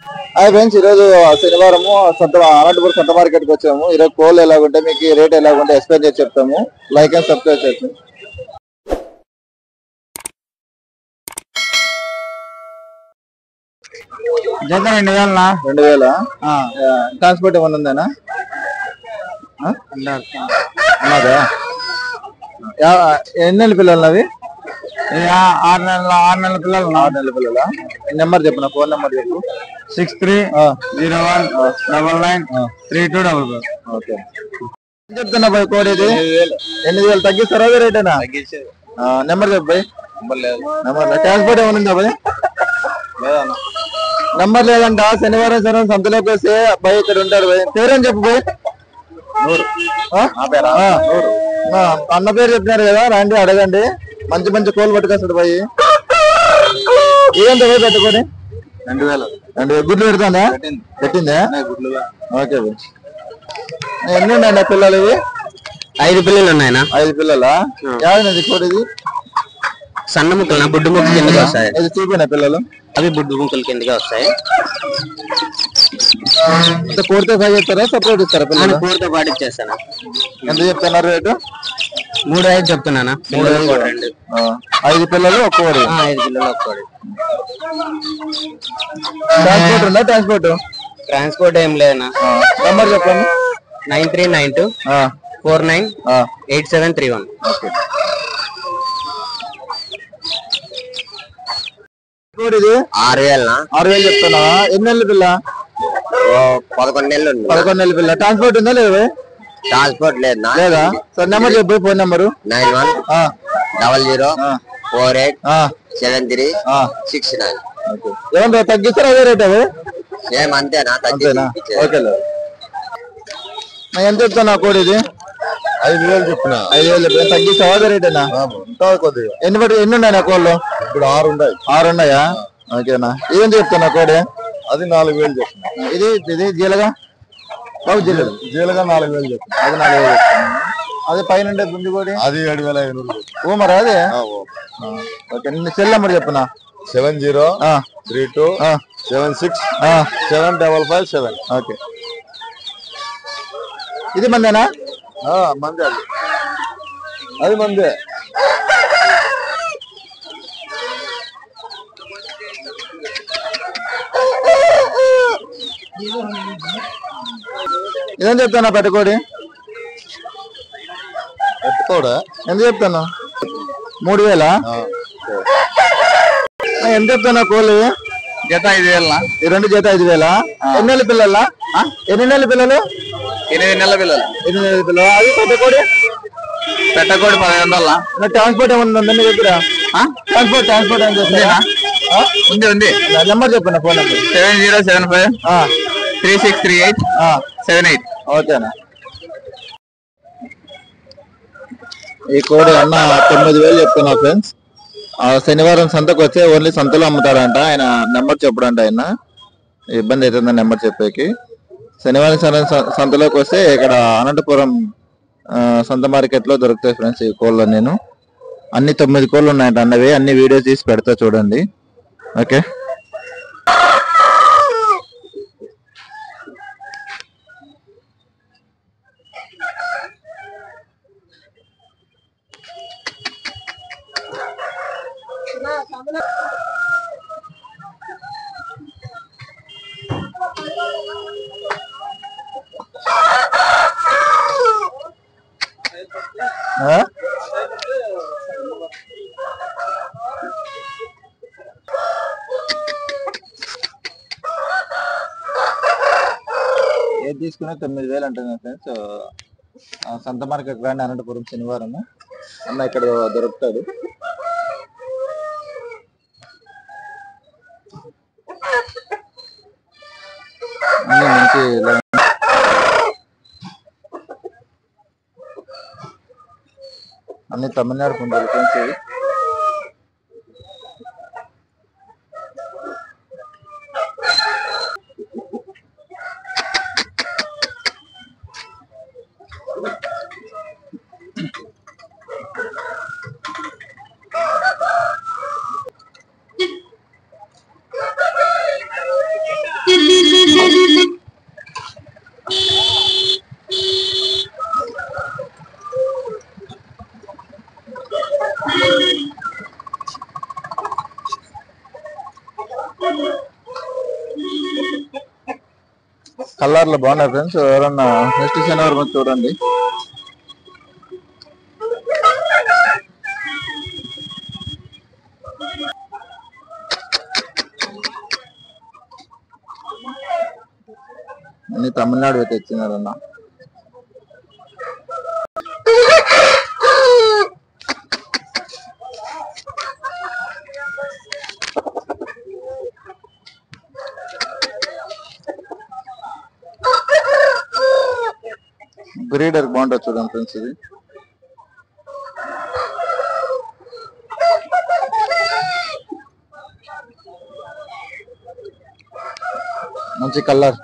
Hi friends, ఈరోజు శనివారము అనంతపురం సంత మార్కెట్కి వచ్చాము. ఈరోజు కోళ్ళు ఎలాగుంటే మీకు రేట్ ఎలాగుంటే ఎక్స్ప్లెయిన్ చేసి చెప్తాము. లైక్ అండ్ సబ్స్క్రైబ్ చేస్తాము. జత 2000 2000 ట్రాన్స్పోర్ట్ ఏమన్నా ఉందేనా? ఉన్నదా? ఎన్ని నెలల పిల్లలు అవి? 6 నెలల పిల్లలు. 6 నెలల పిల్లల. నెంబర్ చెప్పు, నా ఫోన్ నెంబర్ చెప్పు. 6301993244. ఓకే, చెప్తున్నా బాయ్. కోడి ఇది 8000 తగ్గిస్తారా? రేటేనా? నెంబర్ చెప్పు బాయ్. నెంబర్ ట్రాన్స్పోర్ట్ ఏమైనా ఉందా బాయ్? నంబర్ లేదంట. శనివారం సంతలోకి వస్తే బాయ్ ఇక్కడ ఉంటారు బాయ్. పేరేం చెప్పు బాయ్. అన్న పేరు చెప్పినారు కదా, రండి అడగండి. మంచి మంచి కోళ్ళు పట్టుకొస్తాడు బాయ్. ఏంటి బాయ్ పెట్టుకొని? 2000 గుడ్లు పెడతాందా? పెట్టిందా? Okay bye. ఎన్ని ఉన్నాయన్న పిల్లలు ఇవి? 5 పిల్లలు ఉన్నాయనా? 5 పిల్లలా? యావది కోడిది? సన్న ముక్కలు బుడ్డు ముక్కలు కిందకి వస్తాయి. ఇది చూపినా పిల్లలు? అవి బుడ్డు ముక్కలు కిందకి వస్తాయి. కోడితో ఫ్రై చేస్తారా, సపరేట్ ఇస్తారా పిల్లలు? కోడితో పాటు ఇచ్చేస్తాను. ఎంత చెప్తున్నారు రేటు? 3,500 చెప్తున్నానా? 3,2. 5 పిల్లలు ఒక్క కోడి. 5 పిల్లలు ఒక్క కోడి. ట్రాన్స్పోర్ట్ ఉందా? ట్రాన్స్పోర్ట్ ఏం లేదన్నా. నెంబర్ చెప్పండి. 9392498731. ఇది 6,000 చెప్తున్నా. ఎన్ని నెలల పిల్ల? 11 నెలలు. 11 నెలల పిల్ల. ట్రాన్స్పోర్ట్ ఉందా లేదా? ట్రాన్స్పోర్ట్ లేదా? సార్ నెంబర్ చెప్పు, ఫోన్ నెంబరు. 9100487369. ఏమన్నా తగ్గిస్తారా? అదే రేట్ అవి అంతేనా? ఓకే. ఎంత చెప్తున్నా కోడి ఇది? 5,000 చెప్తున్నా. 5,000 తగ్గిస్తావా? అదే రేటేనా? కొద్దిగా ఎన్ని ఉన్నాయా కోళ్ళు? ఇప్పుడు 6 ఉన్నాయి. 6 ఉన్నాయా? ఓకేనా. ఏం చెప్తున్నా కోడి? అది 4,000 చెప్తున్నా. ఇది జీలగా బాబు, జీలగా 4,000 చెప్తున్నా. అది 4,000 చెప్తున్నా. అది పైన గుంజి కోడి అది 7,500. ఓ మరి అదే. ఓకే, నిన్న సెల్ నెంబర్ చెప్పునా. 7032767557. ఓకే, ఇది మందేనా? మందే. అది మందే. ఏం చెప్తానా పెట్టుకోడి? పెట్టుకోడా ఎంత చెప్తాను? 3,000. ఎంత చెప్తాను కోళ్ళు? జత 5,000. ఈ 2 జత 5,000. ఎన్ని నెలల పిల్లలా? 8 నెలల పిల్లలు? 8 నెలల పిల్లలు. 8 నెలల పిల్లలు. అది పెట్టుకోడి? పెట్టకోడి 1,500. ట్రాన్స్పోర్ట్ ఏమన్నా ఉందండి దగ్గర? ట్రాన్స్పోర్ట్ ఏం చేస్తారా? ఉంది. నెంబర్ చెప్పండి, ఫోన్ నెంబర్. 7075363878. ఓకేనా. ఈ కోడి అన్న 9,000 చెప్తున్నా ఫ్రెండ్స్. శనివారం సంతకు వచ్చే ఓన్లీ సంతలో అమ్ముతారంట. ఆయన నెంబర్ చెప్పడంట. ఆయన ఇబ్బంది అవుతుంది నెంబర్ చెప్పేకి. శనివారం సంతలోకి వస్తే ఇక్కడ అనంతపురం సంత మార్కెట్ లో దొరుకుతాయి ఫ్రెండ్స్ ఈ కోళ్ళు. నేను అన్ని 9 కోళ్ళు ఉన్నాయంట అన్నవి. అన్ని వీడియోస్ తీసి పెడతా చూడండి. ఓకే, ఏది తీసుకున్నా 9,000 అంటున్నా ఫ్రెండ్స్. సంత మార్కెట్ రాండి అనంతపురం శనివారం అన్న ఇక్కడ దొరుకుతాడు. మంచి అన్ని తమిళనాడు కొంటారు ఫ్రెండ్స్. కలర్లు బాగున్నాయి ఫ్రెండ్స్. ఎవరన్నా నెక్స్ట్ శనివారం వచ్చి చూడండి. అన్ని తమిళనాడు తెచ్చినారన్న. బ్రీడర్ బాగుంటుంది చూడండి ఫ్రెండ్స్. ఇది మంచి కలర్.